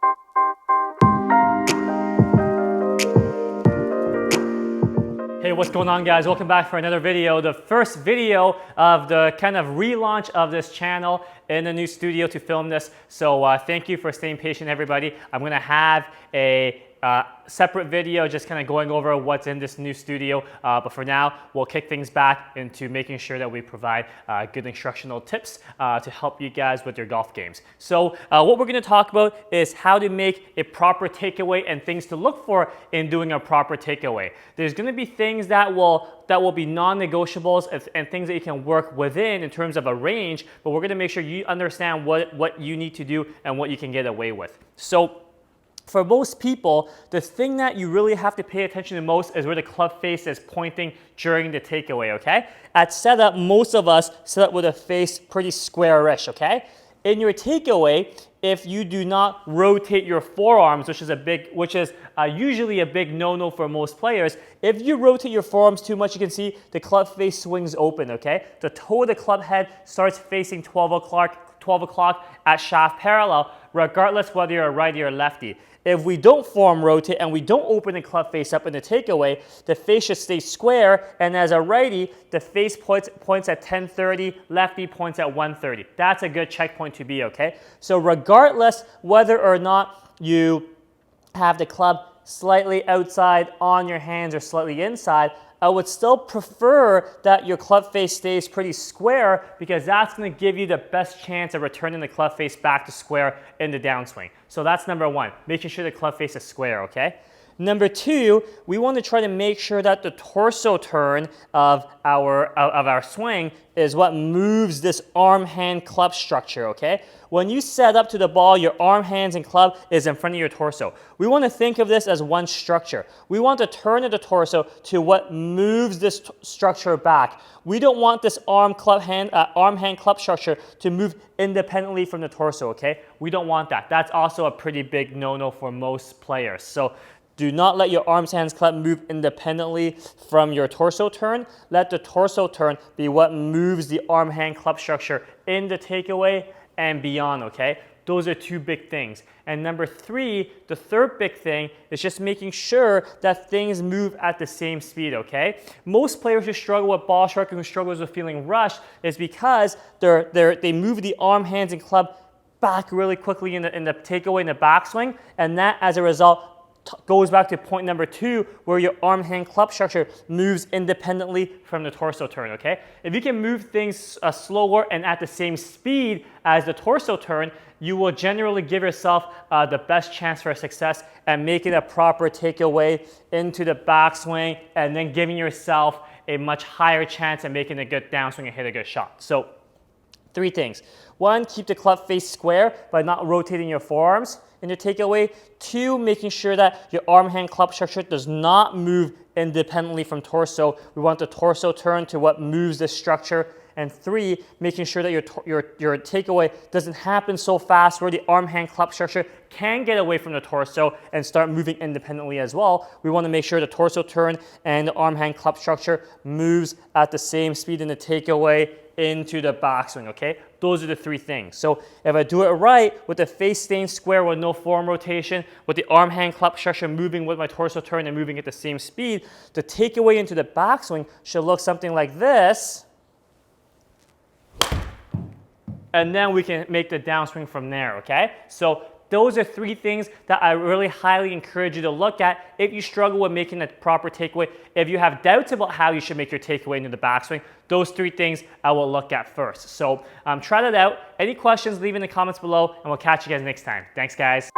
Hey, what's going on, guys? Welcome back for another video. The first video of the kind of relaunch of this channel in the new studio to film this. So thank you for staying patient, everybody. I'm gonna have a separate video just kind of going over what's in this new studio. But for now, we'll kick things back into making sure that we provide good instructional tips to help you guys with your golf games. So what we're going to talk about is how to make a proper takeaway and things to look for in doing a proper takeaway. There's going to be things that will be non-negotiables and things that you can work within in terms of a range, but we're going to make sure you understand what you need to do and what you can get away with. So for most people, the thing that you really have to pay attention to most is where the club face is pointing during the takeaway, okay? At setup, most of us set up with a face pretty square-ish, okay? In your takeaway, if you do not rotate your forearms, which is usually a big no-no for most players, if you rotate your forearms too much, you can see the club face swings open, okay? The toe of the club head starts facing 12 o'clock at shaft parallel, regardless whether you're a righty or lefty. If we don't form rotate and we don't open the club face up in the takeaway, the face should stay square, and as a righty, the face points at 10:30, lefty points at 1:30. That's a good checkpoint to be, okay? So regardless whether or not you have the club slightly outside on your hands or slightly inside, I would still prefer that your club face stays pretty square because that's going to give you the best chance of returning the club face back to square in the downswing. So that's number one, making sure the club face is square, okay? Number two, we want to try to make sure that the torso turn of our swing is what moves this arm-hand club structure, okay? When you set up to the ball, your arm, hands, and club is in front of your torso. We want to think of this as one structure. We want the turn of the torso to what moves this structure back. We don't want this arm-hand club structure to move independently from the torso, okay? We don't want that. That's also a pretty big no-no for most players. So do not let your arms, hands, club move independently from your torso turn. Let the torso turn be what moves the arm, hand, club structure in the takeaway and beyond, okay? Those are two big things. And number three, the third big thing is just making sure that things move at the same speed, okay? Most players who struggle with ball striking, who struggles with feeling rushed, is because they move the arm, hands, and club back really quickly in the takeaway, in the backswing, and that, as a result, goes back to point number two, where your arm, hand, club structure moves independently from the torso turn, okay? If you can move things slower and at the same speed as the torso turn, you will generally give yourself the best chance for success and making a proper takeaway into the backswing and then giving yourself a much higher chance at making a good downswing and hit a good shot. So, three things. One, keep the club face square by not rotating your forearms in your takeaway. Two, making sure that your arm, hand, club structure does not move independently from torso. We want the torso turn to what moves this structure. And three, making sure that your takeaway doesn't happen so fast where the arm, hand, club structure can get away from the torso and start moving independently as well. We want to make sure the torso turn and the arm, hand, club structure moves at the same speed in the takeaway into the backswing, okay? Those are the three things. So if I do it right, with the face staying square with no form rotation, with the arm, hand, club structure moving with my torso turn and moving at the same speed, the takeaway into the backswing should look something like this. And then we can make the downswing from there, okay? So those are three things that I really highly encourage you to look at if you struggle with making a proper takeaway. If you have doubts about how you should make your takeaway into the backswing, those three things I will look at first. So try that out. Any questions, leave in the comments below, and we'll catch you guys next time. Thanks, guys.